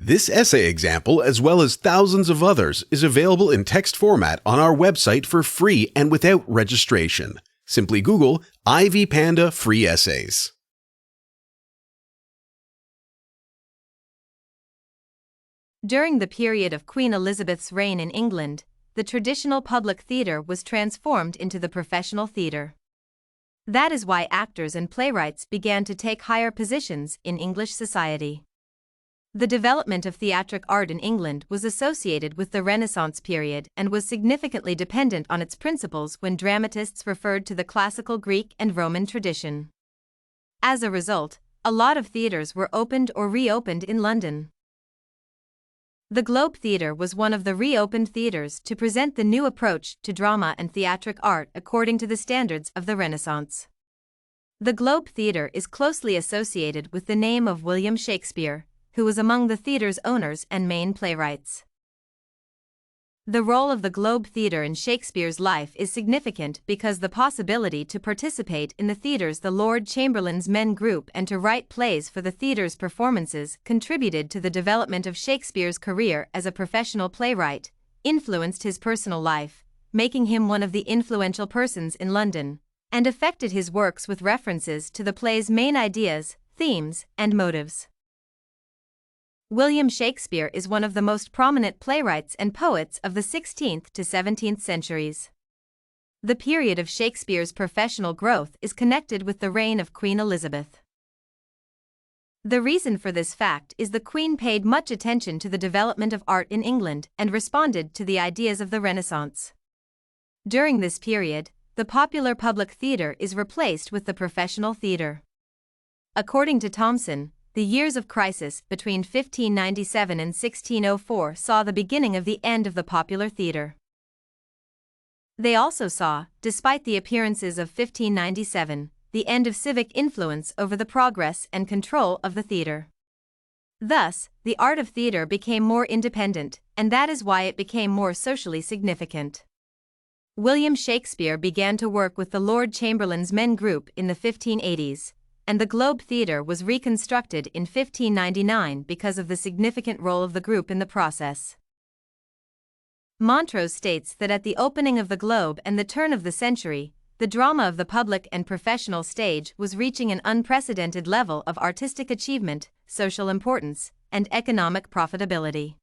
This essay example, as well as thousands of others, is available in text format on our website for free and without registration. Simply Google Ivy Panda Free Essays. During the period of Queen Elizabeth's reign in England, the traditional public theatre was transformed into the professional theatre. That is why actors and playwrights began to take higher positions in English society. The development of theatric art in England was associated with the Renaissance period and was significantly dependent on its principles when dramatists referred to the classical Greek and Roman tradition. As a result, a lot of theatres were opened or reopened in London. The Globe Theatre was one of the reopened theatres to present the new approach to drama and theatric art according to the standards of the Renaissance. The Globe Theatre is closely associated with the name of William Shakespeare, who was among the theatre's owners and main playwrights. The role of the Globe Theatre in Shakespeare's life is significant because the possibility to participate in the theatre's The Lord Chamberlain's Men group and to write plays for the theatre's performances contributed to the development of Shakespeare's career as a professional playwright, influenced his personal life, making him one of the influential persons in London, and affected his works with references to the play's main ideas, themes, and motives. William Shakespeare is one of the most prominent playwrights and poets of the 16th to 17th centuries. The period of Shakespeare's professional growth is connected with the reign of Queen Elizabeth. The reason for this fact is the Queen paid much attention to the development of art in England and responded to the ideas of the Renaissance. During this period, the popular public theatre is replaced with the professional theatre. According to Thomson, the years of crisis between 1597 and 1604 saw the beginning of the end of the popular theatre. They also saw, despite the appearances of 1597, the end of civic influence over the progress and control of the theatre. Thus, the art of theatre became more independent, and that is why it became more socially significant. William Shakespeare began to work with the Lord Chamberlain's Men group in the 1580s. And the Globe Theatre was reconstructed in 1599 because of the significant role of the group in the process. Montrose states that at the opening of the Globe and the turn of the century, the drama of the public and professional stage was reaching an unprecedented level of artistic achievement, social importance, and economic profitability.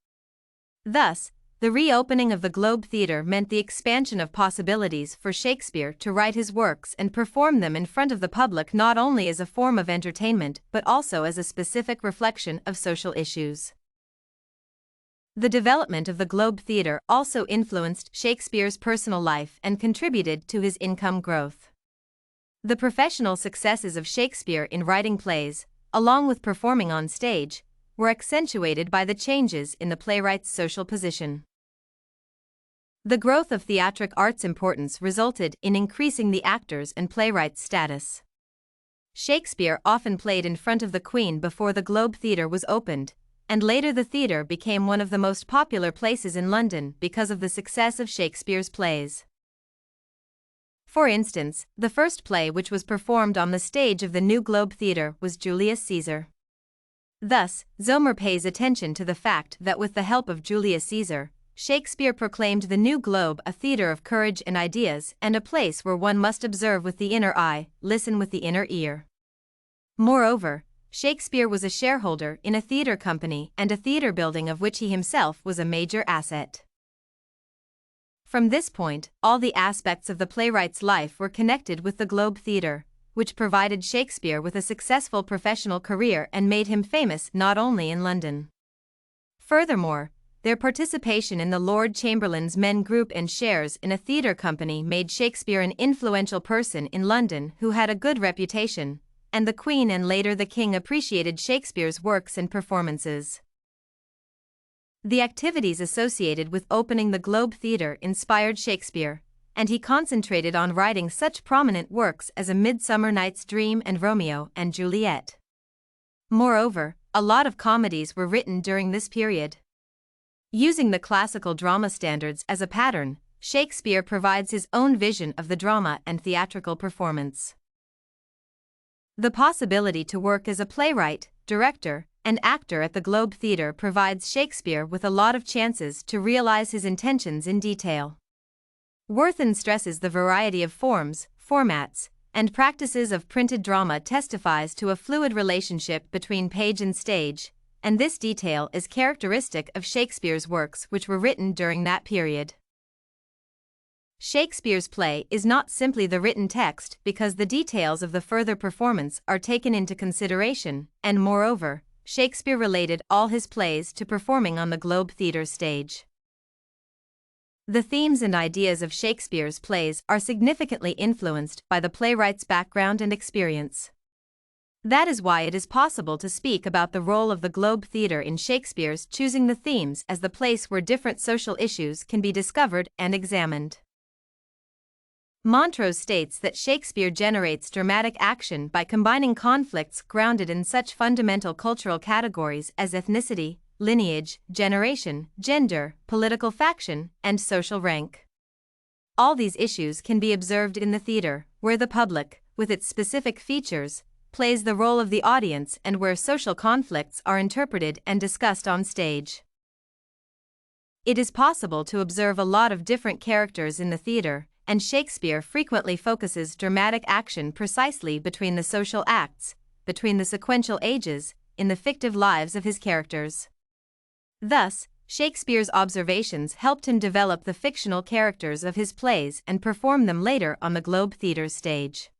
Thus, the reopening of the Globe Theatre meant the expansion of possibilities for Shakespeare to write his works and perform them in front of the public not only as a form of entertainment but also as a specific reflection of social issues. The development of the Globe Theatre also influenced Shakespeare's personal life and contributed to his income growth. The professional successes of Shakespeare in writing plays, along with performing on stage, were accentuated by the changes in the playwright's social position. The growth of theatric art's importance resulted in increasing the actor's and playwright's status. Shakespeare often played in front of the Queen before the Globe Theatre was opened, and later the theatre became one of the most popular places in London because of the success of Shakespeare's plays. For instance, the first play which was performed on the stage of the New Globe Theatre was Julius Caesar. Thus, Sohmer pays attention to the fact that with the help of Julius Caesar, Shakespeare proclaimed the New Globe a theatre of courage and ideas and a place where one must observe with the inner eye, listen with the inner ear. Moreover, Shakespeare was a shareholder in a theatre company and a theatre building of which he himself was a major asset. From this point, all the aspects of the playwright's life were connected with the Globe Theatre, which provided Shakespeare with a successful professional career and made him famous not only in London. Furthermore, their participation in the Lord Chamberlain's Men group and shares in a theatre company made Shakespeare an influential person in London who had a good reputation, and the Queen and later the King appreciated Shakespeare's works and performances. The activities associated with opening the Globe Theatre inspired Shakespeare, and he concentrated on writing such prominent works as A Midsummer Night's Dream and Romeo and Juliet. Moreover, a lot of comedies were written during this period. Using the classical drama standards as a pattern, Shakespeare provides his own vision of the drama and theatrical performance. The possibility to work as a playwright, director, and actor at the Globe Theatre provides Shakespeare with a lot of chances to realize his intentions in detail. Worthen stresses the variety of forms, formats, and practices of printed drama testifies to a fluid relationship between page and stage, and this detail is characteristic of Shakespeare's works which were written during that period. Shakespeare's play is not simply the written text because the details of the further performance are taken into consideration, and moreover, Shakespeare related all his plays to performing on the Globe Theatre stage. The themes and ideas of Shakespeare's plays are significantly influenced by the playwright's background and experience. That is why it is possible to speak about the role of the Globe Theatre in Shakespeare's choosing the themes as the place where different social issues can be discovered and examined. Montrose states that Shakespeare generates dramatic action by combining conflicts grounded in such fundamental cultural categories as ethnicity, lineage, generation, gender, political faction, and social rank. All these issues can be observed in the theatre, where the public, with its specific features, plays the role of the audience and where social conflicts are interpreted and discussed on stage. It is possible to observe a lot of different characters in the theatre, and Shakespeare frequently focuses dramatic action precisely between the social acts, between the sequential ages, in the fictive lives of his characters. Thus, Shakespeare's observations helped him develop the fictional characters of his plays and perform them later on the Globe Theatre's stage.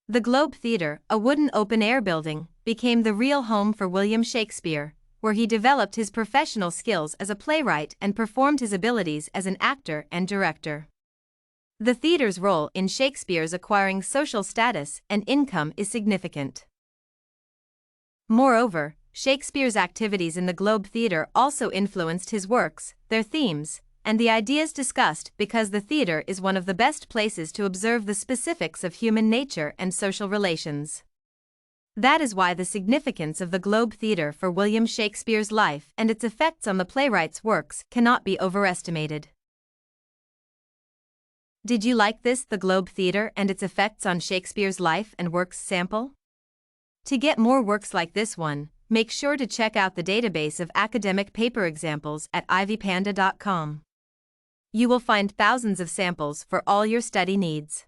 The Globe Theatre, a wooden open-air building, became the real home for William Shakespeare, where he developed his professional skills as a playwright and performed his abilities as an actor and director. The theatre's role in Shakespeare's acquiring social status and income is significant. Moreover, Shakespeare's activities in the Globe Theatre also influenced his works, their themes, and the ideas discussed because the theatre is one of the best places to observe the specifics of human nature and social relations. That is why the significance of the Globe Theatre for William Shakespeare's life and its effects on the playwright's works cannot be overestimated. Did you like this The Globe Theatre and its effects on Shakespeare's life and works sample? To get more works like this one, make sure to check out the database of academic paper examples at ivypanda.com. You will find thousands of samples for all your study needs.